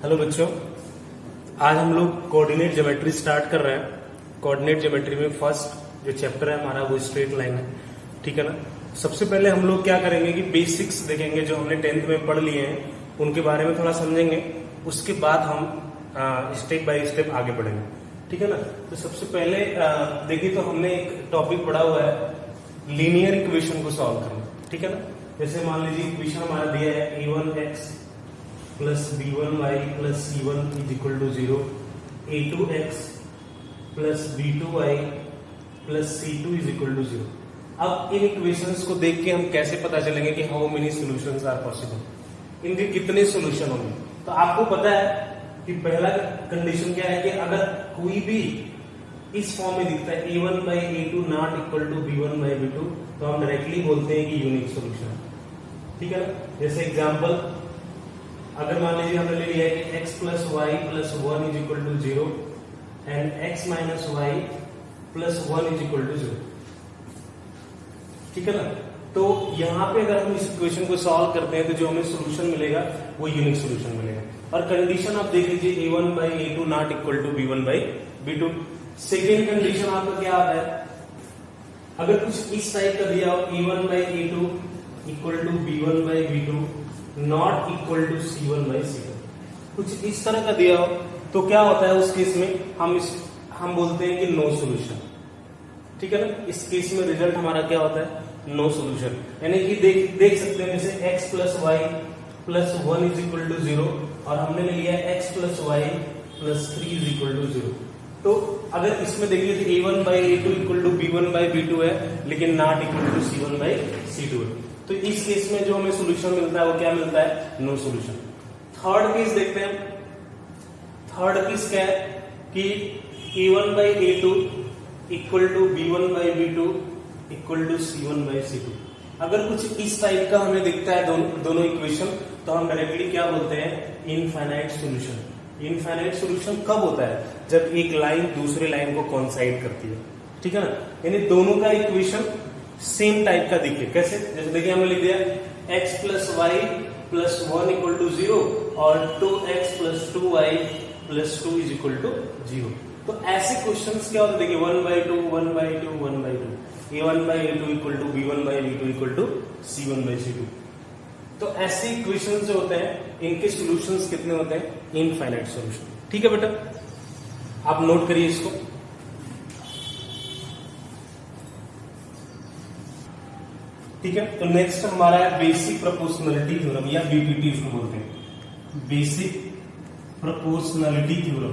Hello बच्चों, आज हम लोग कोऑर्डिनेट ज्योमेट्री स्टार्ट कर रहे हैं। कोऑर्डिनेट ज्योमेट्री में फर्स्ट जो चैप्टर है हमारा वो स्ट्रेट लाइन है, ठीक है ना। सबसे पहले हम लोग क्या करेंगे कि बेसिक्स देखेंगे, जो हमने 10th में पढ़ लिए हैं उनके बारे में थोड़ा समझेंगे। उसके बाद हम स्टेप बाय स्टेप आगे बढ़ेंगे, ठीक है ना। तो सबसे पहले देखिए, तो हमने एक टॉपिक पढ़ा हुआ है लीनियर इक्वेशन को सॉल्व करना, ठीक है ना। जैसे मान लीजिए इक्वेशन हमारा दिया है a1x plus b1y plus c1 is equal to 0, a2x plus b2y plus c2 is equal to 0। अब इन इक्वेशंस को देख के हम कैसे पता चलेंगे कि how many solutions are possible, इनके कितने सॉल्यूशन होंगे। तो आपको पता है कि पहला कंडीशन क्या है कि अगर कोई भी इस फॉर्म में दिखता है a1 by a2 not equal to b1 by b2, तो हम डायरेक्टली बोलते हैं कि यूनिक सॉल्यूशन, ठीक है ना। जैसे एग्जांपल, अगर मान लीजिए हमने ले लिया है कि x plus y plus 1 is equal to 0 and x minus y plus 1 is equal to 0, ठीक है ना। तो यहां पे अगर हम इस इक्वेशन को सॉल्व करते हैं तो जो हमें सॉल्यूशन मिलेगा वो यूनिक सॉल्यूशन मिलेगा। और कंडीशन आप देख लीजिए a1 by a2 not equal to b1 by b2। Second condition आपका क्या आता है, अगर कुछ इस टाइप का दिया हो a1 by a2 equal to b1 by b2 not equal to c1 by c2, कुछ इस तरह का दिया हो तो क्या होता है उस केस में हम बोलते हैं कि नो सॉल्यूशन, ठीक है ना। इस केस में रिजल्ट हमारा क्या होता है, नो सॉल्यूशन। यानी कि देख सकते हैं जैसे x plus y plus 1 is equal to 0 और हमने ले लिया x plus y plus 3 is equal to 0। तो अगर इसमें देखिए तो a1 by a2 equal to b1 by b2 है, लेकिन not equal to c1 by c2 है। तो इस केस में जो हमें सॉल्यूशन मिलता है वो क्या मिलता है, नो सॉल्यूशन। थर्ड केस देखते हैं। थर्ड केस क्या है कि a1 by a2 equal to b1 by b2 equal to c1 by c2। अगर कुछ इस टाइप का हमें दिखता है दोनों इक्वेशन, तो हम डायरेक्टली क्या बोलते हैं, इनफाइनाइट सॉल्यूशन। इनफाइनाइट सॉल्यूशन कब होता है, जब एक लाइन दूसरे लाइन को कोइंसाइड करती है, ठीक है ना। यानी दोनों का इक्वेशन सेम टाइप का दिखे। कैसे, जैसे देखिए हमने लिख दिया x plus y plus 1 equal to 0 और 2x plus 2y plus 2 is equal to 0। तो ऐसे क्वेश्चंस क्या होते हैं, देखिए 1 by 2 1 by 2 1 by 2, a1 by a2 equal to b1 by b2 equal to c1 by c2। तो ऐसे इक्वेशंस जो होते हैं इनके सॉल्यूशंस कितने होते हैं, इनफाइनाइट सॉल्यूशन, ठीक है बेटा। आप नोट करिए इसको। ठीक है, तो नेक्स्ट हमारा है बेसिक प्रोपोर्शनलिटी थ्योरम या बीपीटी उसको बोलते हैं, बेसिक प्रोपोर्शनलिटी थ्योरम।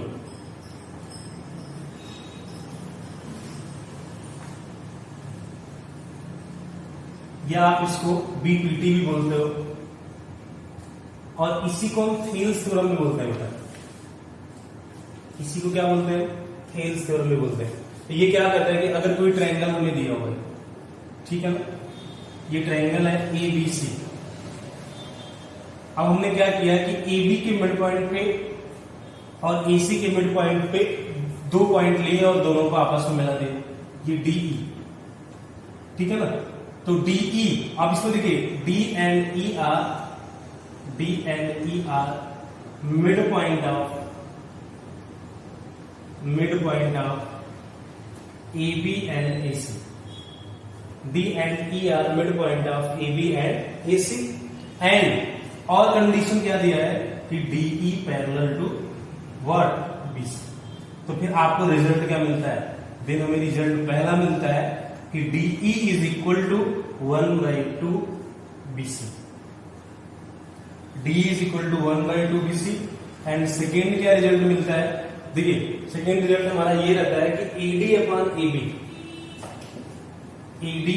या आप इसको बीपीटी भी बोलते हो और इसी को हम थेल्स थ्योरम भी बोलते हैं बेटा। इसी को क्या बोलते हैं, थेल्स थ्योरम भी बोलते हैं। तो ये क्या करता है कि अगर कोई ट्रायंगल हमें दिया हुआ है, ठीक है ना, ये ट्रायंगल है ABC। अब हमने क्या किया कि AB के मिड पॉइंट पे और AC के मिड पॉइंट पे दो पॉइंट लिए और दोनों को आपस में मिला दिया, ये DE, ठीक है ना। तो DE, आप इसको देखिए D and E are mid point of AB and AC। D and E are midpoint of AB and AC, and और कंडीशन क्या दिया है कि DE parallel to what, BC। तो फिर आपको रिजल्ट क्या मिलता है, देन हमें रिजल्ट पहला मिलता है कि DE is equal to 1 by 2 BC। DE is equal to 1 by 2 BC। And second क्या रिजल्ट मिलता है, देखिए सेकेंड रिजल्ट हमारा ये रहता है कि AD upon AB, AD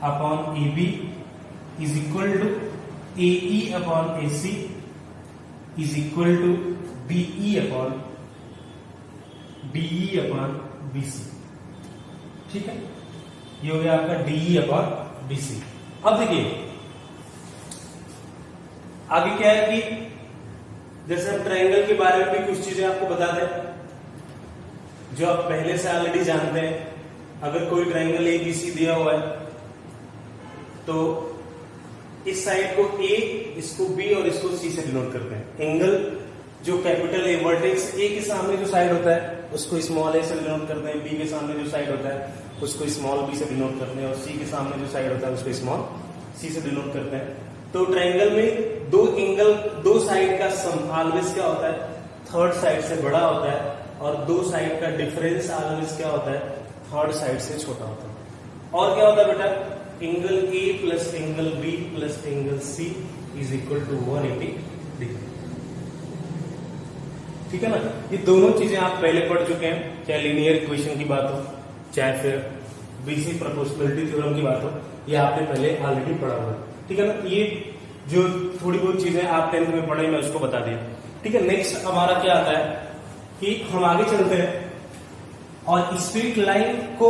upon AB is equal to AE upon AC is equal to DE upon BC, ठीक है। ये हो गया आपका DE अपॉन BC। अब देखिए आगे क्या है कि जैसे हम ट्रायंगल के बारे में भी कुछ चीजें आपको बता दें जो आप पहले से ऑलरेडी जानते हैं। अगर कोई ट्रायंगल ABC दिया हुआ है तो इस साइड को A, इसको B और इसको C से डिनोट करते हैं। एंगल जो कैपिटल ए वर्टेक्स ए के सामने जो साइड होता है उसको स्मॉल ए से डिनोट करते हैं, बी के सामने जो साइड होता है उसको स्मॉल बी से डिनोट करते हैं, और सी के सामने जो साइड होता है उसको स्मॉल सी से डिनोट करते हैं। तो ट्रायंगल में दो साइड का सम ऑलवेज क्या होता है, थर्ड साइड से बड़ा होता है, और दो साइड का डिफरेंस ऑलवेज क्या होता है, थर्ड साइड से छोटा होता है। और क्या होता है बेटा, angle A plus angle B plus angle C is equal to 180 degree. ठीक है ना, ये दोनों चीजें आप पहले पढ़ चुके हैं, चाहे लीनियर इक्वेशन की बात हो चाहे फिर बीसी प्रोपोर्शनलिटी थ्योरम की बात हो, ये आपने पहले ऑलरेडी पढ़ा हुआ है। ठीक है ना, ये जो थोड़ी बहुत चीजें आप 10th में पढ़े मैं उसको बता दिया। ठीक है, नेक्स्ट हमारा क्या आता है कि हम आगे चलते हैं और स्ट्रेट लाइन को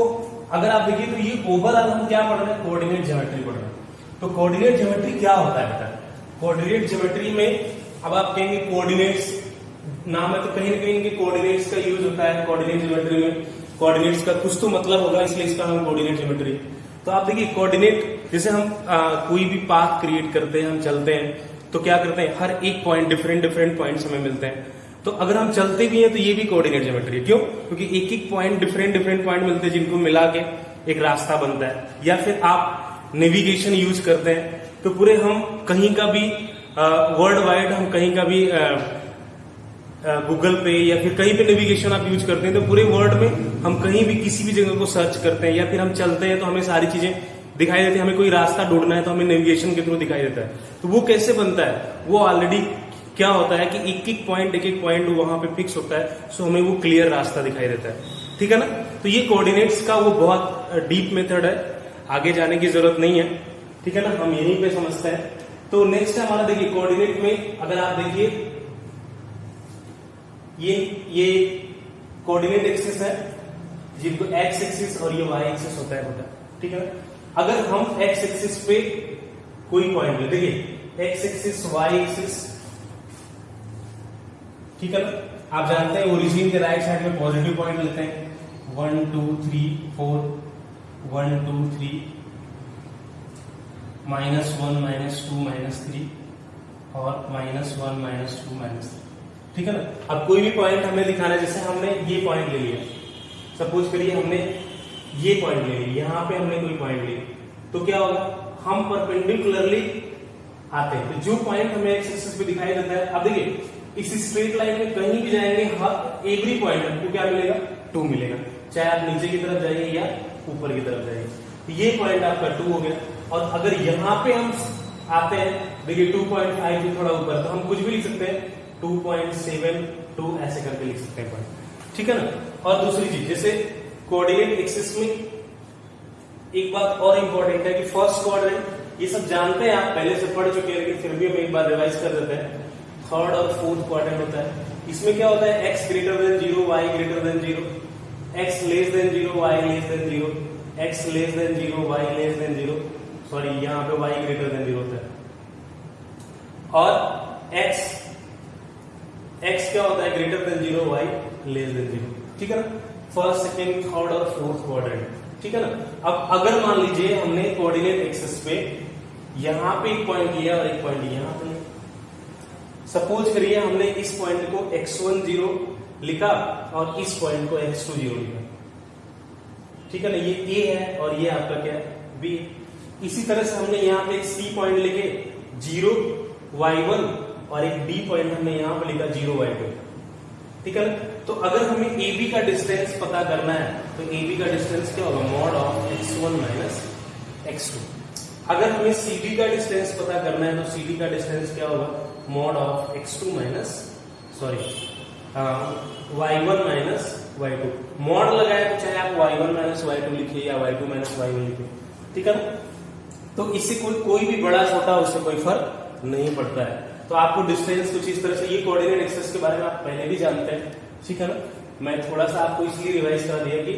अगर आप देखिए तो ये ओवरऑल हम क्या पढ़ रहे हैं, कोऑर्डिनेट ज्योमेट्री पढ़ रहे हैं। तो कोऑर्डिनेट ज्योमेट्री क्या होता है बेटा, कोऑर्डिनेट ज्योमेट्री में अब आप कहेंगे कोऑर्डिनेट्स नाम है तो कहीं ना कहीं इनके कोऑर्डिनेट्स का यूज होता है। कोऑर्डिनेट ज्योमेट्री में कोऑर्डिनेट्स का कुछ तो मतलब होगा, इसलिए इसका नाम कोऑर्डिनेट ज्योमेट्री। तो आप देखिए कोऑर्डिनेट जैसे हम कोई भी पाथ क्रिएट करते हैं, हम चलते हैं तो क्या करते हैं, हर एक पॉइंट डिफरेंट पॉइंट्स हमें मिलते हैं। तो अगर हम चलते भी हैं तो ये भी कोऑर्डिनेट ज्योमेट्री है। क्यों? क्योंकि एक एक पॉइंट डिफरेंट पॉइंट मिलते हैं जिनको मिला के एक रास्ता बनता है। या फिर आप नेविगेशन यूज करते हैं तो पूरे हम कहीं का भी वर्ल्ड वाइड हम कहीं का भी गूगल पे या फिर कहीं पे नेविगेशन आप यूज करते हैं तो पूरे वर्ल्ड में हम कहीं भी किसी भी जगह को सर्च करते हैं या फिर हम चलते हैं तो हमें सारी चीजें दिखाई देती है। हमें कोई रास्ता ढूंढना है तो हमें नेविगेशन के थ्रू दिखाई देता है। तो वो कैसे बनता है, वो ऑलरेडी क्या होता है कि एक एक पॉइंट वहां पे फिक्स होता है, सो हमें वो क्लियर रास्ता दिखाई देता है। ठीक है ना, तो ये कोऑर्डिनेट्स का वो बहुत डीप मेथड है, आगे जाने की जरूरत नहीं है। ठीक है ना, हम यहीं पे समझते हैं। तो नेक्स्ट है हमारा देखिए कोऑर्डिनेट में अगर आप देखिए ये कोऑर्डिनेट एक्सिस है जिनको एक्स एक्सिस और ये वाई एक्सिस होता है बेटा। ठीक है ना, अगर हम एक्स एक्सिस पे कोई पॉइंट ले, देखिए एक्स एक्सिस वाई एक्सिस, ठीक है ना, आप जानते हैं ओरिजिन के राइट साइड में पॉजिटिव पॉइंट लेते हैं 1 2 3 4 1 2 3 -1 -2 -3 और -1 -2 -3। ठीक है ना, अब कोई भी पॉइंट हमें दिखाना है, जैसे हमने ये पॉइंट ले लिया, सपोज करिए हमने ये पॉइंट ले लिया, यहां पे हमने कोई पॉइंट लिया, तो क्या होगा, हम परपेंडिकुलरली आते हैं तो जो पॉइंट हमें एक्स एक्सिस पे दिखाई देता है, अब देखिए इस स्ट्रेट लाइन में कहीं भी जाएंगे एवरी पॉइंट आपको क्या मिलेगा, 2 मिलेगा, चाहे आप नीचे की तरफ जाइए या ऊपर की तरफ जाइए। तो ये पॉइंट आपका 2 हो गया। और अगर यहां पे हम आते हैं, देखिए 2.5 से थोड़ा ऊपर, तो हम कुछ भी लिख सकते हैं 2.72 ऐसे करके लिख सकते हैं पॉइंट। ठीक है ना, और दूसरी चीज जैसे कोऑर्डिनेट एक्सिस में एक बात और इंपॉर्टेंट है कि फर्स्ट क्वाड्रेंट, ये सब जानते हैं आप पहले से पढ़ चुके हैं, लेकिन फिर भी हम एक बार रिवाइज कर देते हैं। थर्ड और फोर्थ क्वाड्रेंट होता है, इसमें क्या होता है, x greater than 0 y greater than 0, x less than 0 y less than 0, x less than 0 y less than 0, sorry यहां पे y ग्रेटर देन 0 होता है, और x क्या होता है, greater than 0 y less than 0। ठीक है ना, फर्स्ट सेकेंड थर्ड और फोर्थ क्वाड्रेंट। ठीक है ना, अब अगर मान लीजिए हमने कोऑर्डिनेट एक्सिस पे यहां पे एक पॉइंट लिया और एक पॉइंट यहां पे, सपोज करिए हमने इस पॉइंट को x10 लिखा और इस पॉइंट को x20 लिखा। ठीक है ना, ये A है और ये आपका क्या है, B। इसी तरह से हमने यहाँ पे एक C पॉइंट लिखे 0 y1 और एक D पॉइंट हमने यहाँ पे लिखा 0 y2। ठीक है ना, तो अगर हमें AB का डिस्टेंस पता करना है तो AB का डिस्टेंस क्या होगा, mod of x1 minus x2। अगर हमें CD का डिस्टेंस पता करना है तो CD का डिस्टेंस क्या होगा, mod of x2 minus y1 minus y2। Mod लगाए तो चाहे आप y1 माइनस y2 लिखिए या y2 माइनस y1 लिखिए। ठीक है ना, तो इससे कोई भी बड़ा छोटा उससे कोई फर्क नहीं पड़ता है। तो आपको डिस्टेंस कुछ इस तरह से, ये कोऑर्डिनेट एक्सिस के बारे में आप पहले भी जानते हैं। ठीक है ना, मैं थोड़ा सा आपको इसलिए रिवाइज कर दिया कि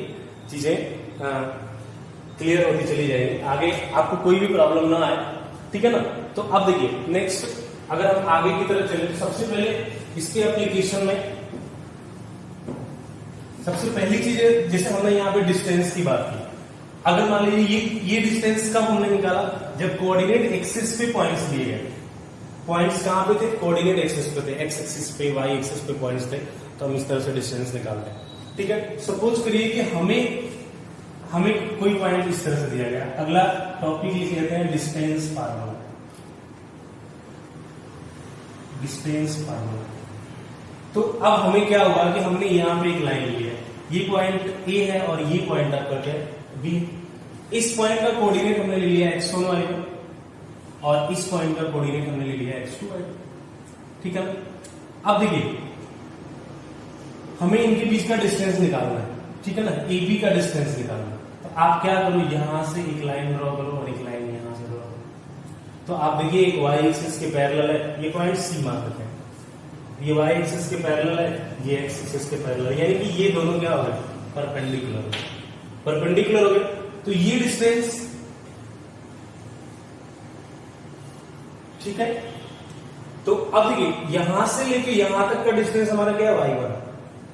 चीजें क्लियर होती चली जाएगी, आगे आपको कोई भी प्रॉब्लम ना आए। ठीक है ना, तो अब देखिए नेक्स्ट अगर हम आगे की तरफ चले तो सबसे पहले इसके एप्लीकेशन में सबसे पहली चीज है, जैसे हमने यहाँ पे डिस्टेंस की बात की, अगर मान लीजिए ये डिस्टेंस कब हमने निकाला, जब कोऑर्डिनेट एक्सिस पे पॉइंट्स दिए गए। पॉइंट्स कहां पे थे, कोऑर्डिनेट एक्सिस पे थे, एक्स एक्सिस पे, वाई एक्सिस पे पॉइंट्स थे, तो हम इस तरह से डिस्टेंस निकालते हैं। ठीक है, सपोज करिए कि हमें कोई पॉइंट इस तरह से दिया गया। अगला टॉपिक लिख लेते हैं डिस्टेंस फार्मूला। डिस्टेंस फार्मूला, तो अब हमें क्या हुआ कि हमने यहां पे एक लाइन ली है, ये पॉइंट ए है और ये पॉइंट आपका क्या है, बी। इस पॉइंट का कोऑर्डिनेट हमने ले लिया x1 y1 और इस पॉइंट का कोऑर्डिनेट हमने ले लिया x2 y2। ठीक है, अब देखिए हमें इनके बीच का डिस्टेंस निकालना है। ठीक है ना, AB का डिस्टेंस निकालना है। तो आप क्या करो, यहां से एक लाइन ड्रॉ करो और एक लाइन यहां से ड्रॉ करो। तो आप देखिए एक y एक्सिस के पैरेलल है, ये पॉइंट C मान लेते हैं, ये y एक्सिस के पैरेलल है, ये x एक्सिस के पैरेलल है, यानी कि ये दोनों क्या हो गए, परपेंडिकुलर। परपेंडिकुलर हो गए, तो ये डिस्टेंस, ठीक है। तो अब देखिए यहां से लेके यहां तक का डिस्टेंस हमारा क्या है, y1।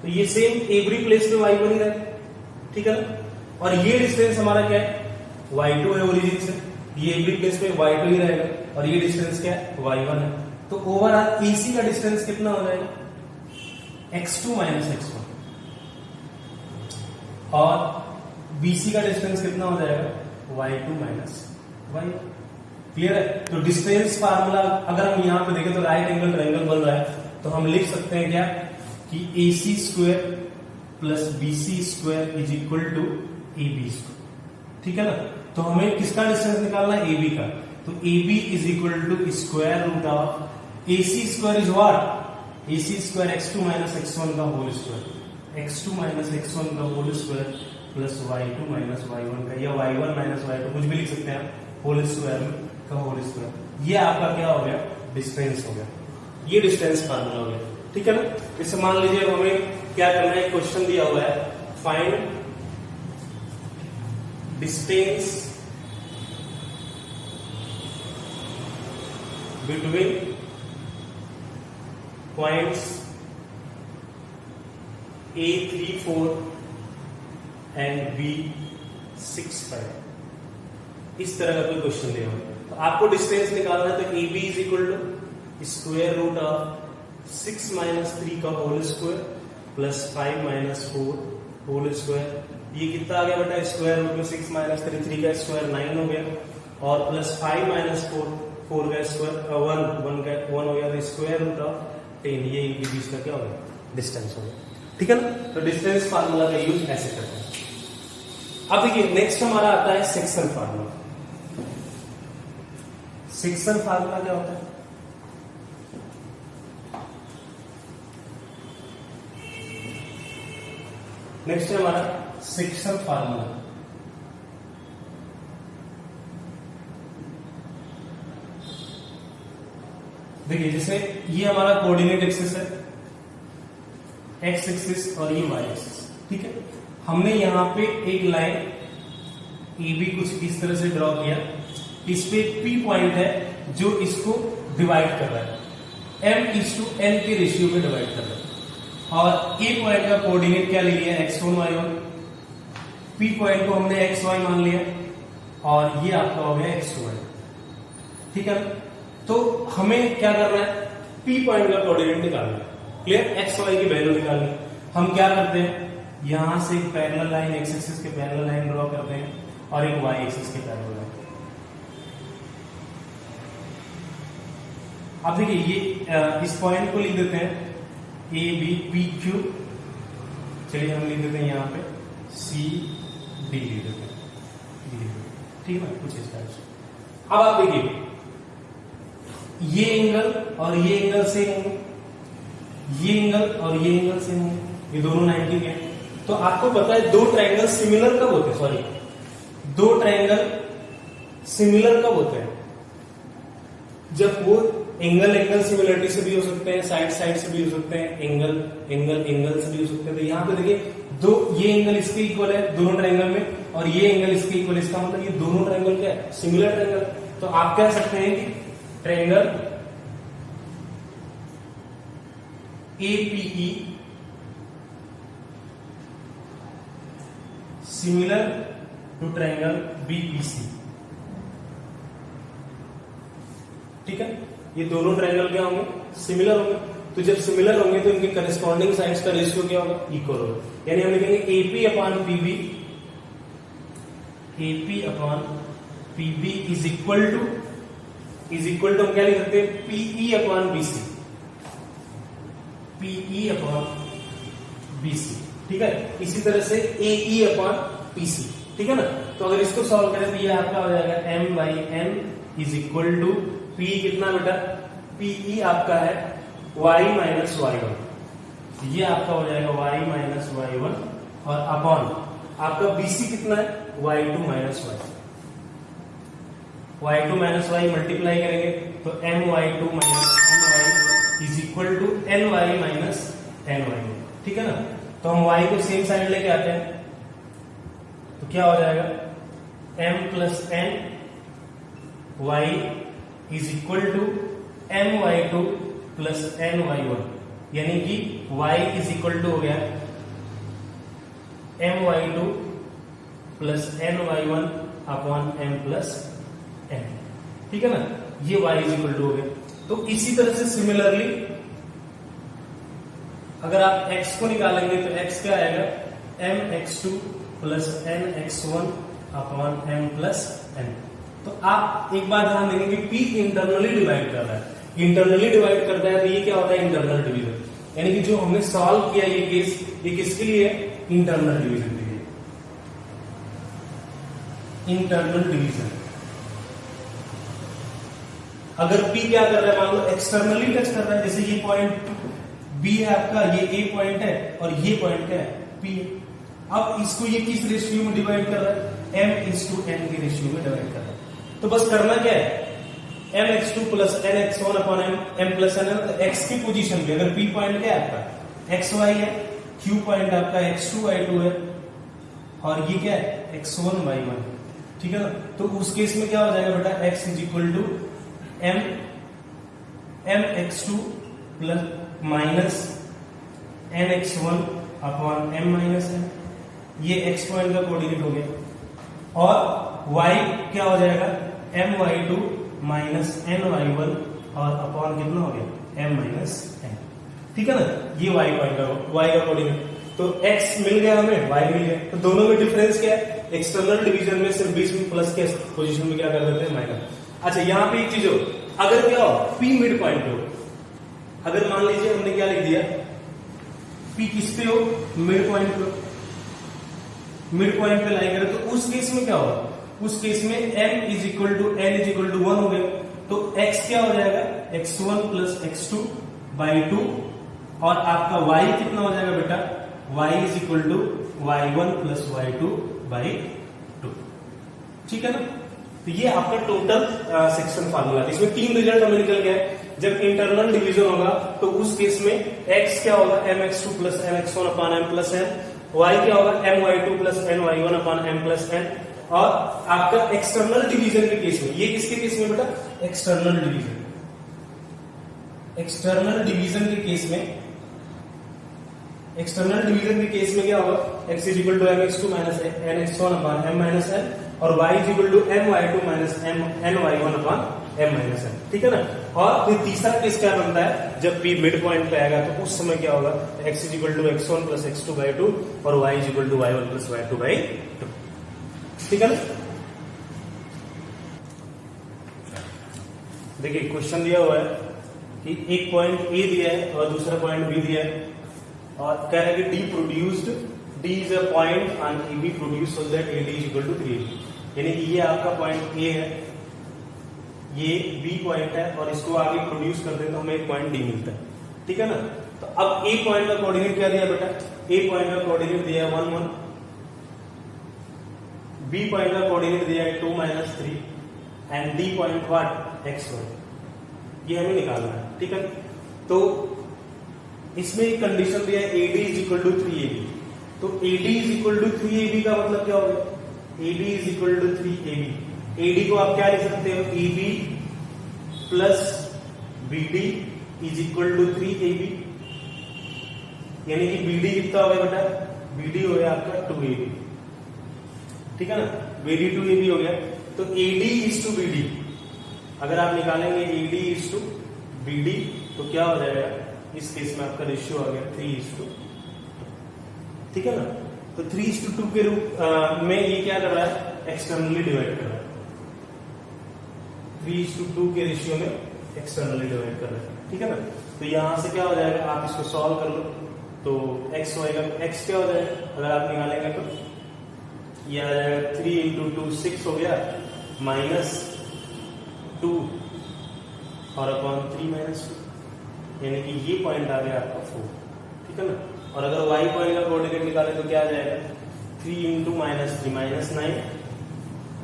तो ये सेम एवरी प्लेस पे y1 ही रहेगा। ठीक है ना, और ये डिस्टेंस हमारा क्या है, y2 है ओरिजिन से, ये एवरी प्लेस पे y2 ही रहेगा, और ये डिस्टेंस क्या है, y1 है। तो ओवरऑल AC का डिस्टेंस कितना हो जाएगा, x2 माइनस x1, और BC का डिस्टेंस कितना हो जाएगा, y2 माइनस y1। क्लियर है। तो डिस्टेंस फार्मूला अगर हम यहां पे देखें तो राइट एंगल ट्रायंगल बन रहा है, तो हम लिख सकते हैं क्या कि AC square plus BC square is equal to AB square. ठीक है ना, तो हमें किसका डिस्टेंस निकालना है, AB का। तो AB is equal to square root of AC square is what, AC square x2 minus x1 का whole square, x2 minus x1 का whole square plus y2 minus y1 का, या y1 माइनस y2 कुछ भी लिख सकते हैं आप, होल स्क्वायर का होल स्क्वायर। ये आपका क्या हो गया, डिस्टेंस हो गया, ये डिस्टेंस फार्मूला हो गया। ठीक है ना, इससे मान लीजिए अब हमें क्या करना है, क्वेश्चन दिया हुआ है, find distance between points A34 and B65। इस तरह का कोई क्वेश्चन दिया हुआ है, तो आपको डिस्टेंस निकालना है। तो AB is equal to square root of 6 minus 3 का whole square plus 5 minus 4 whole square. ये कितना आ गया बेटा, स्क्वायर रूट में 6 माइनस 3, 3 का स्क्वायर 9 हो गया, और प्लस 5 माइनस 4, 4 का स्क्वायर 1 हो गया, तो स्क्वायर रूट ऑफ 10। ये इनके बीच का क्या हो गया, डिस्टेंस हो गया। ठीक है ना, तो डिस्टेंस फार्मूला का यूज ऐसे करते हैं। अब देखिए नेक्स्ट हमारा आता है सेक्शन फार्मूला। सेक्शन फार्मूला क्या होता है, नेक्स्ट है हमारा सेक्शन फार्मूला। देखिए जैसे ये हमारा कोऑर्डिनेट एक्सिस है, एक्स एक्सिस और ये वाई एक्सिस। ठीक है, हमने यहां पे एक लाइन AB कुछ इस तरह से ड्रॉ किया, इस पे P पॉइंट है जो इसको डिवाइड कर रहा है, M:n के रेशियो में डिवाइड कर रहा है, और A पॉइंट का कोऑर्डिनेट क्या ले लिया, x1 y1, P पॉइंट को हमने xy मान लिया, और ये आपका हो गया x2 y। ठीक है, तो हमें क्या करना है, P पॉइंट का कोऑर्डिनेट निकालना है। क्लियर, xy की वैल्यू निकालनी है। हम क्या करते हैं, यहां से एक पैरेलल लाइन, x एक्सिस के पैरेलल लाइन ड्रॉ करते हैं, और एक y एक्सिस के पैरेलल लाइन। अब देखिए ये इस पॉइंट को लिख देते हैं A B P Q, चलिए हम लिख देते हैं यहाँ पे C D लिख देते हैं। ठीक है, कुछ इस टाइप से। अब आप देखिए ये एंगल और ये एंगल सेम होंगे, ये एंगल और ये एंगल सेम होंगे, ये दोनों 90 के। तो आपको पता है दो ट्रायंगल सिमिलर कब होते हैं, सॉरी दो ट्रायंगल सिमिलर कब होते हैं, जब वो एंगल एंगल सिमिलरिटी से भी हो सकते हैं, साइड साइड से भी हो सकते हैं, एंगल एंगल एंगल से भी हो सकते हैं। तो यहाँ पे देखिए दो, ये एंगल इसके इक्वल है दोनों ट्रायंगल में, और ये एंगल इसके इक्वल, इसका मतलब ये दोनों ट्रायंगल क्या है, सिमिलर ट्रायंगल। तो आप कह सकते हैं कि triangle APE similar to triangle BPC। ठीक है, ये दोनों ट्रायंगल क्या होंगे, सिमिलर होंगे। तो जब सिमिलर होंगे तो इनके करस्पॉन्डिंग साइड्स का रेशियो क्या होगा, इक्वल होगा। यानी हम लिखेंगे AP upon PB, AP upon PB is equal to हम क्या लिख सकते हैं, PE upon BC, PE upon BC, ठीक है। इसी तरह से एई अपॉन पीसी, ठीक है ना। तो अगर इसको सॉल्व करें तो ये आपका हो जाएगा m by n is equal to P कितना बेटा, पीई आपका है y माइनस y1, ये आपका हो जाएगा y माइनस y1 और अपॉन आपका बीसी कितना है y2 minus y2 minus y multiply करेंगे तो my2 minus my is equal to ny minus ny, ठीक है ना। तो हम y को सेम साइड लेके आते हैं तो क्या हो जाएगा m plus n y is equal to my2 plus ny1, यानी कि y इज इक्वल टू हो गया my2 plus ny1 upon m plus n, ठीक है ना। ये y इज इक्वल टू हो गया। तो इसी तरह से सिमिलरली अगर आप x को निकालेंगे तो x क्या आएगा, mx2 plus nx1 upon m plus n। तो आप एक बात ध्यान देंगे कि p इंटरनली डिवाइड कर रहा है, इंटरनली डिवाइड करता है तो ये क्या होता है, इंटरनल डिवीजन। यानी कि जो हमने सॉल्व किया ये केस, ये किसके लिए है, इंटरनल डिवीजन के लिए, इंटरनल डिवीजन। अगर p क्या कर रहा है, मान लो एक्सटर्नली टच कर रहा है, जैसे ये पॉइंट b है आपका, ये a पॉइंट है और ये पॉइंट क्या है, p है। अब इसको ये किस रेशियो में डिवाइड कर रहा है, m/n के रेशियो में डिवाइड कर रहा है। तो बस करना क्या है, mx2 plus nx1 upon m plus n, तो x की पोजीशन पे अगर p पॉइंट क्या है आपका xy है, q पॉइंट आपका x2 y2 है और ये क्या है x1 y1, ठीक है ना। तो उस केस में क्या हो जाएगा बेटा, x is equal to mx2 plus minus nx1 upon m minus n, ये x पॉइंट का कोऑर्डिनेट हो गया। और y क्या हो जाएगा, my2 माइनस ny1 और अपॉन कितना हो गया, m माइनस n, ठीक है ना। ये y पॉइंट का कोऑर्डिनेट। तो x मिल गया हमें, y मिल गया। तो दोनों में डिफरेंस क्या है, एक्सटर्नल डिवीजन में सिर्फ बीच में प्लस के पोजीशन में क्या कर देते हैं, माइनस। अच्छा यहाँ पे एक चीज हो, अगर क्या हो, p मिड पॉइंट हो, अगर मान लीजिए हमने क्या लिख दिया, p किस पे हो, मिड पॉइंट पे, मिड पॉइंट पे लाइन करें तो उस केस में क्या होगा, उस केस में m is equal to n is equal to 1 हो गया। तो x क्या हो जाएगा, x1 प्लस x2 बाई 2 और आपका y कितना हो जाएगा बेटा, y is equal to y1 plus y2 by 2, ठीक है ना। तो ये आपका टोटल सेक्शन फार्मूला। इसमें 3 रिजल्ट हमें निकल गया है। जब इंटरनल डिवीजन होगा तो उस केस में x क्या होगा, mx2 plus nx1 upon m plus n, y क्या होगा, my2 plus ny1 upon m plus n। और आपका एक्सटर्नल डिवीजन के केस में, ये किसके केस में बेटा, एक्सटर्नल डिवीजन, एक्सटर्नल डिवीजन के केस में, एक्सटर्नल डिवीजन के केस में क्या होगा, x is equal to mx2 minus nx1 upon m minus n और y is equal to my2 minus ny1 upon m minus n, ठीक है ना। और फिर तीसरा केस क्या बनता है, जब p मिड पॉइंट पे आएगा तो उस समय क्या होगा, x is equal to x1 plus x2 by 2 और y is equal to y1 plus y2 by 2, ठीक है ना। देखिए क्वेश्चन दिया हुआ है कि एक पॉइंट A दिया है और दूसरा पॉइंट B दिया है और कह रहा है कि D produced, D is a point on AB produced so that AD is equal to 3AB। यानी कि ये आपका पॉइंट A है, ये B पॉइंट है और इसको आगे प्रोड्यूस करते हैं तो हमें एक पॉइंट D मिलता है, ठीक है ना। तो अब A पॉइंट का कोऑर्डिनेट क्या दिया बेटा, A पॉइंट का कोऑर्डिनेट दिया है 1 1, B पॉइंट का कोऑर्डिनेट दिया है 2 minus 3 and D point what, x1। ये हमें निकालना है, ठीक है। तो इसमें एक कंडीशन दिया है AD is equal to 3AB। तो AD is equal to 3AB का मतलब क्या होगा, AD is equal to 3AB। AD को आप क्या लिख सकते हो, AB plus BD is equal to 3AB। यानी कि BD कितना होगा बेटा, BD हो गया आपका 2AB, ठीक है ना। BD 2AB हो गया। तो AD इज टू BD अगर आप निकालेंगे AD इज टू BD, तो क्या हो जाएगा इस केस में आपका रेशियो आ गया 3:2, ठीक है ना। तो 3:2 के रूप में ये क्या कर रहा है, एक्सटर्नली डिवाइड कर रहा है, 3:2 के रेशियो में एक्सटर्नली डिवाइड कर रहा है, ठीक है ना। तो यहां से क्या हो जाएगा, आप इसको सॉल्व कर लो तो x होएगा, x क्या हो जाएगा अगर आप निकालेंगे तो ये आ जाएगा 3 × 2 6 हो गया, -2 और अपॉन 3 -2, यानी कि ये पॉइंट आ गया आपका 4, ठीक है ना। और अगर y पॉइंट का कोऑर्डिनेट निकाले तो क्या आ जाएगा 3 × -3 -9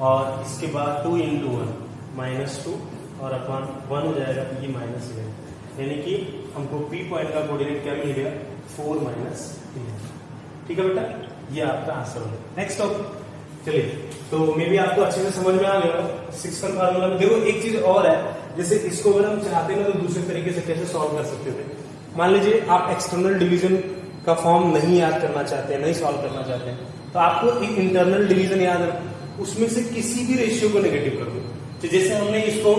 और इसके बाद 2 × 1 -2 और अपॉन 1 हो जाएगा, तो ये -11, यानी कि हमको P पॉइंट का कोऑर्डिनेट क्या मिल गया 4 -3, ठीक है बेटा, ये आपका आंसर हो गया। नेक्स्ट टॉपिक, चलिए, तो मे भी आपको अच्छे से समझ में आ गया 6 फार्मूला में। देखो एक चीज और है, जैसे इसको अगर हम चाहते ना तो दूसरे तरीके से कैसे सॉल्व कर सकते थे। मान लीजिए आप एक्सटर्नल डिवीजन का फॉर्म नहीं याद करना चाहते हैं, नहीं सॉल्व करना चाहते हैं, तो आपको एक इंटरनल डिवीजन याद है, उसमें से किसी भी रेशियो को नेगेटिव कर दो। तो जैसे हमने इसको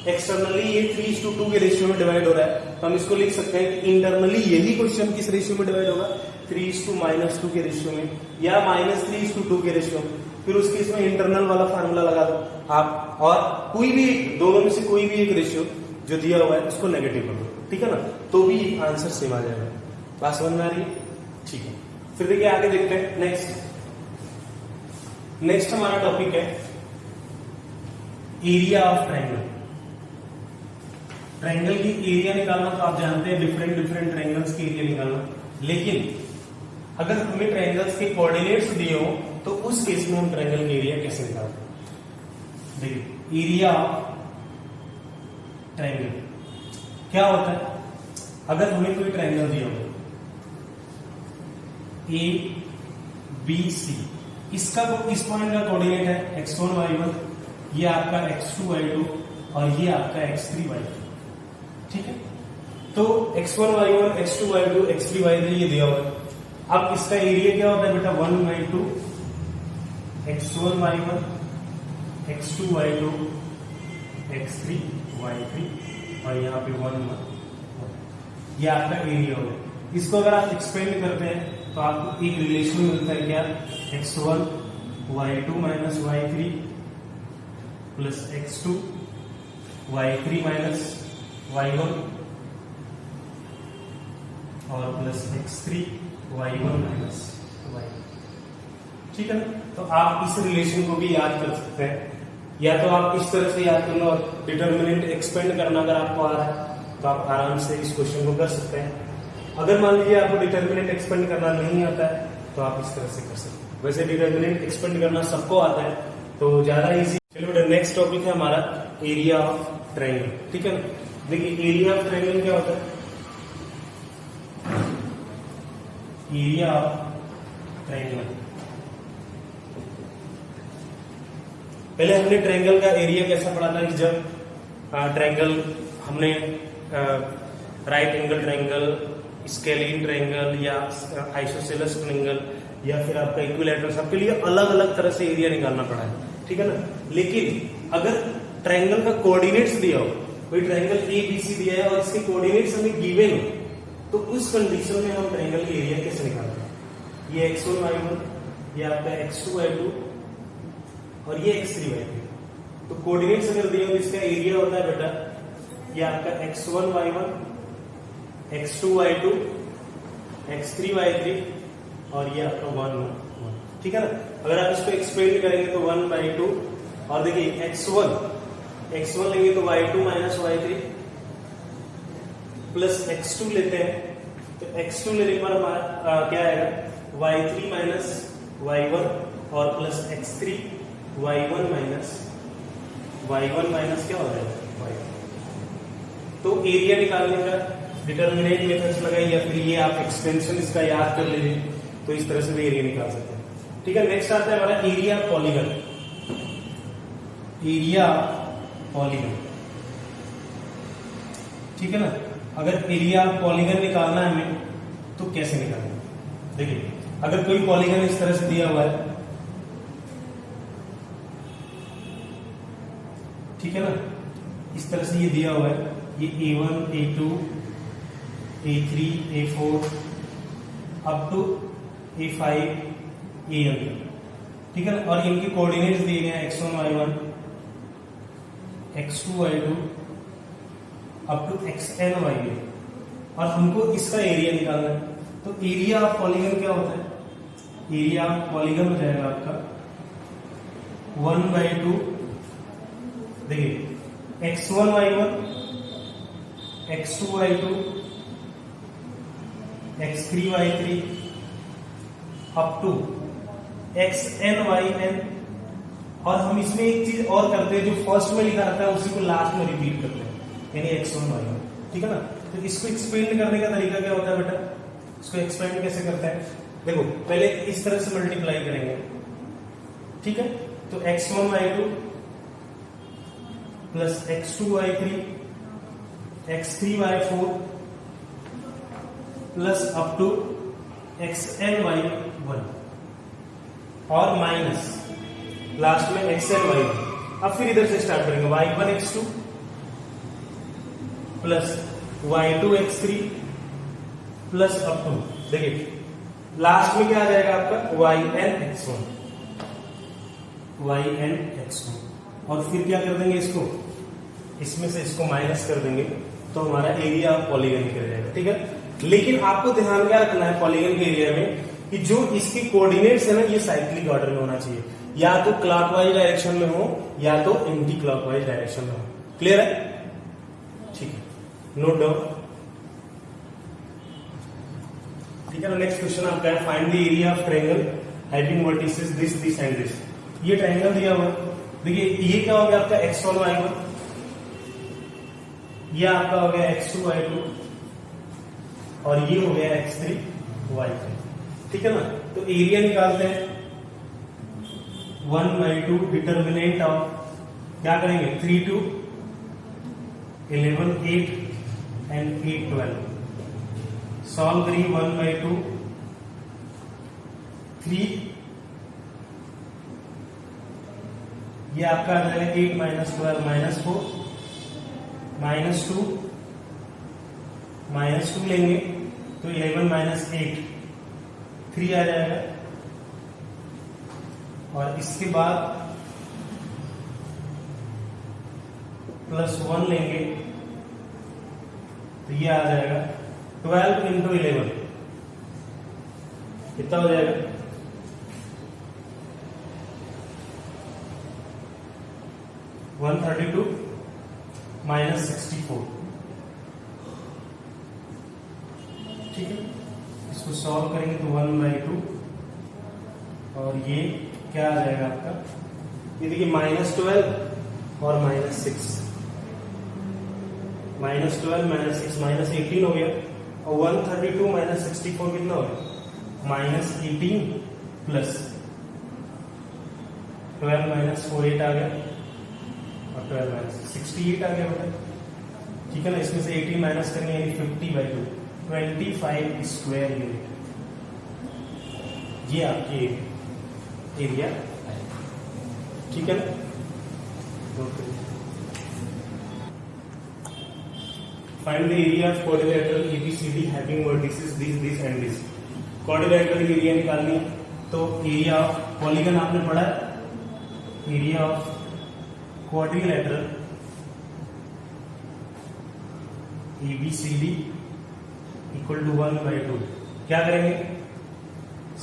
एक्सटर्नली ये 3:2 के रेशियो में डिवाइड हो रहा है, तो हम इसको लिख सकते हैं कि इंटरनली यही क्वेश्चन किस रेशियो में डिवाइड होगा 3:-2 के रेशियो में, या -3:2 के रेशियो में। फिर उस केस में इंटरनल वाला फार्मूला लगा दो आप, और कोई भी दोनों में से कोई भी एक रेशियो जो दिया हुआ है उसको नेगेटिव कर दो, ठीक है ना, तो भी आंसर सेम आ जाएगा। बात समझ में आ रही है, ठीक है। फिर देखिए आगे देखते हैं, नेक्स्ट हमारा टॉपिक है एरिया ऑफ ट्रायंगल। ट्रायंगल की एरिया निकालना तो आप जानते हैं, डिफरेंट ट्रायंगल्स की एरिया निकालना, लेकिन अगर हमें ट्रायंगल्स के कोऑर्डिनेट्स दिए हो तो उस केस में हम ट्रायंगल की एरिया कैसे निकालते हैं। देखिए एरिया ऑफ ट्रायंगल क्या होता है, अगर हमें कोई ट्रायंगल दिया हो ABC, इसका इस पॉइंट का कोऑर्डिनेट है x1 y1, ये आपका x2 y2 और ये आपका x3 y3, ठीक है। तो x1 y1 x2 y2 x3 y3 ये दिया हुआ है। अब इसका एरिया क्या होता है बेटा 1/2 x1 y1 x2 y2 x3 y3 और यहाँ पे 1 ये आपका एरिया होगा। इसको अगर आप एक्सपेंड करते हैं तो आपको एक रिलेशन मिलता है क्या, x1 y2 minus y3 plus x2 y3 minus y1 और plus x3 y1 minus y, ठीक है ना। तो आप इस रिलेशन को भी याद कर सकते हैं, या तो आप इस तरह से याद कर लो और डिटर्मिनेंट एक्सपेंड करना अगर आपको आ रहा है तो आप आराम से इस क्वेश्चन को कर सकते हैं। अगर मान लीजिए आपको डिटर्मिनेंट एक्सपेंड करना नहीं आता है तो आप इस तरह से कर सकते हैं। वैसे डिटर्मिनेंट एक्सपेंड करना सबको आता है तो ज्यादा इजी। चलिए बेटा नेक्स्ट टॉपिक है हमारा एरिया ऑफ ट्रायंगल, ठीक है ना। देखिए एरिया ऑफ ट्रायंगल क्या होता है, एरिया ऑफ ट्रायंगल, पहले हमने ट्रायंगल का एरिया कैसा पढ़ा था, जब ट्रायंगल हमने right angle triangle, scalene triangle या आइसोसेलेस ट्रायंगल या फिर आपका इक्विलैटरल, सबके लिए अलग अलग तरह से एरिया निकालना पड़ा है, ठीक है ना। लेकिन अगर ट्रायंगल का कोऑर्डिनेट्स दिया हो, कोई ट्रायंगल ABC दिया है और इसके कोऑर्डिनेट्स हमें गिवन हो, तो उस कंडीशन में हम ट्रायंगल की एरिया कैसे निकालते हैं। ये x1 y1, ये आपका x2 y2 और ये x3 y3। तो कोऑर्डिनेट्स अगर दिए हो तो इसका एरिया होता है बेटा, ये आपका x1 y1 x2 y2 x3 y3 और ये आपका 1 1, ठीक है ना। अगर आप इसको एक्सपेंड करेंगे तो 1/2 और देखिए x1 लेंगे तो y2 minus y3 plus x2 लेते हैं तो x2 लेने पर हमारा क्या आएगा y3 minus y1 और प्लस x3 y1 minus क्या हो जाएगा y। तो एरिया निकालने का डिटर्मिनेंट मेथड्स लगाइए या फिर ये आप एक्सटेंशन इसका याद कर लीजिए, तो इस तरह से भी एरिया निकाल सकते हैं, ठीक है। नेक्स्ट आता है हमारा एरिया पॉलीगन, एरिया पॉलीगन, ठीक है ना। अगर एरिया पॉलीगन निकालना है हमें तो कैसे निकालेंगे। देखिए अगर कोई पॉलीगन इस तरह से दिया हुआ है, ठीक है ना, इस तरह से ये दिया हुआ है ये A1 A2 A3 A4 up to A5 AN, ठीक है ना। और इनके कोऑर्डिनेट्स दिए गए हैं x1 y1 x2 y2 up to xn yn, और हमको इसका एरिया निकालना है। तो एरिया ऑफ पॉलीगन क्या होता है? एरिया ऑफ पॉलीगन हो जाएगा आपका 1/2, देखिए x1 y1 x2 y2 x3 y3 up to xn yn। और हम इसमें एक चीज और करते हैं, जो फर्स्ट में लिखा रहता है उसी को लास्ट में रिपीट करते हैं, यानी x1 y1, ठीक है ना। तो इसको एक्सपेंड करने का तरीका क्या होता है बेटा? इसको एक्सपेंड कैसे करते हैं? देखो पहले इस तरह से मल्टीप्लाई करेंगे, ठीक है। तो x1 y2 plus x2 y3 x3 y4 plus up to xn y1, और माइनस लास्ट में xn y1। अब फिर इधर से स्टार्ट करेंगे, y1 x2 plus y2 x3 plus up to, देखिए लास्ट में क्या आ जाएगा आपका yn x1, और फिर क्या कर देंगे इसको, इसमें से इसको माइनस कर देंगे, तो हमारा एरिया ऑफ पॉलीगन निकल जाएगा, ठीक है। लेकिन आपको ध्यान क्या रखना है पॉलीगन के एरिया में, कि जो इसके कोऑर्डिनेट्स है ना, ये साइक्लिक ऑर्डर में होना चाहिए, या तो क्लॉकवाइज डायरेक्शन में हो या तो एंटी क्लॉकवाइज डायरेक्शन में हो। क्लियर है? ठीक है, नोट डाउन, ठीक है ना। नेक्स्ट क्वेश्चन आपका है, find the area of triangle having vertices this this and this. ये ट्रायंगल दिया हुआ है, देखिए ये क्या हो गया आपका x1 y1, ये आपका हो गया x2 y2, और ये हो गया x3 y3, ठीक है ना। तो एरिया निकालते हैं 1/2 डिटर्मिनेंट ऑफ, क्या करेंगे 3 2 11 8 एंड 8 12, सॉल्व करिए 1/2 3, ये आपका आ जाएगा 8 माइनस 12 माइनस 4 माइनस 2 लेंगे तो 11 माइनस 8 3 आ जाएगा, और इसके बाद प्लस 1 लेंगे तो ये आ जाएगा 12 इंटू 11, कितना हो जाएगा 132 माइनस 64, ठीक है। इसको सॉल्व करेंगे तो 1/2, और ये क्या आ जाएगा आपका, ये देखिए -12 और -6, -12 -6 -18 हो गया, और 132 माइनस 64 कितना हो गया -18 प्लस 12 माइनस 4 8 आ गया, और 12 माइनस 68 आ गया बेटा, ठीक है ना। इसमें से 18 माइनस करेंगे यानी 50/2 25 स्क्वायर यूनिट, ये आपकी एरिया है, ठीक है ना। Find the area of quadrilateral ABCD having vertices this and this. Quadrilateral area निकालनी है, तो एरिया ऑफ पॉलीगन आपने पढ़ा है, area of quadrilateral ABCD equal to 1/2। क्या करेंगे,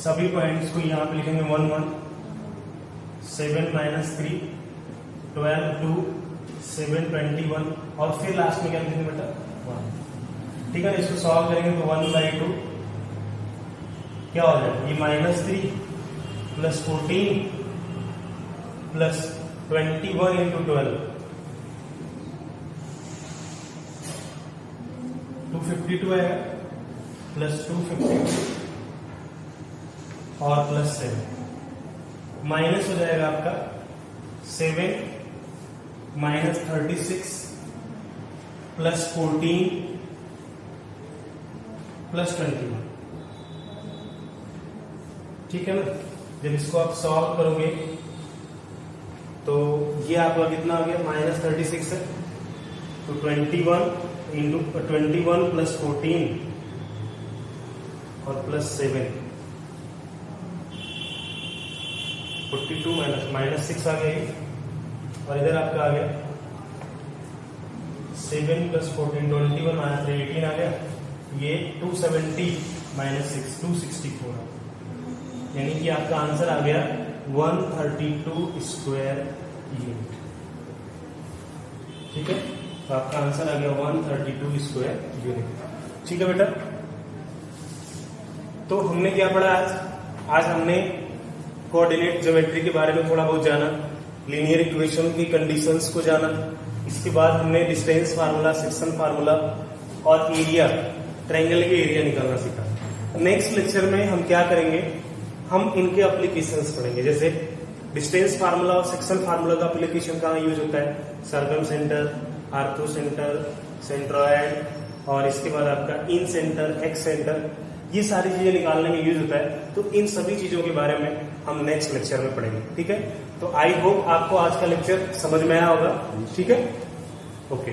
सभी पॉइंट्स को यहां पे लिखेंगे 1 1 7 माइनस 3 12 2 7 21, और फिर लास्ट में क्या लिखेंगे बेटा 1, ठीक है। इसको सॉल्व करेंगे तो 1/2 क्या हो जाएगा, ये -3 प्लस 14 प्लस 21 इंटू 12 252 आएगा, प्लस 252 और प्लस 7, माइनस हो जाएगा आपका 7 माइनस 36 प्लस 14 प्लस 21, ठीक है ना। जब इसको आप सॉल्व करोगे तो ये आपका कितना आ गया, -36 है तो 21 इंटू 21 प्लस 14 और प्लस 7 42 माइनस 6 आ गया ये, और इधर आपका आ गया 7 प्लस 14 21 माइनस 18 आ गया, ये 270 माइनस 6 264, यानी कि आपका आंसर आ गया 132 स्क्वायर यूनिट। ठीक है, तो आपका आंसर आ गया 132 स्क्वायर यूनिट। ठीक है बेटा, तो हमने क्या पढ़ा आज हमने कोऑर्डिनेट ज्योमेट्री के बारे में थोड़ा बहुत जाना, लीनियर इक्वेशन की कंडीशंस को जाना, इसके बाद हमने डिस्टेंस फार्मूला, सेक्शन फार्मूला और एरिया, ट्रायंगल के एरिया निकालना सीखा। नेक्स्ट लेक्चर में हम क्या करेंगे, हम इनके एप्लीकेशंस पढ़ेंगे, जैसे डिस्टेंस फार्मूला और सेक्शन फार्मूला का एप्लीकेशन कहाँ यूज होता है, circum centre, ortho centre, centroid, और इसके बाद आपका इन सेंटर, एक्स सेंटर, ये सारी चीजें निकालने में यूज होता है। तो इन सभी चीजों के बारे में हम नेक्स्ट लेक्चर में पढ़ेंगे। ठीक है, तो आई होप आपको आज का लेक्चर समझ में आया होगा। ठीक है, ओके।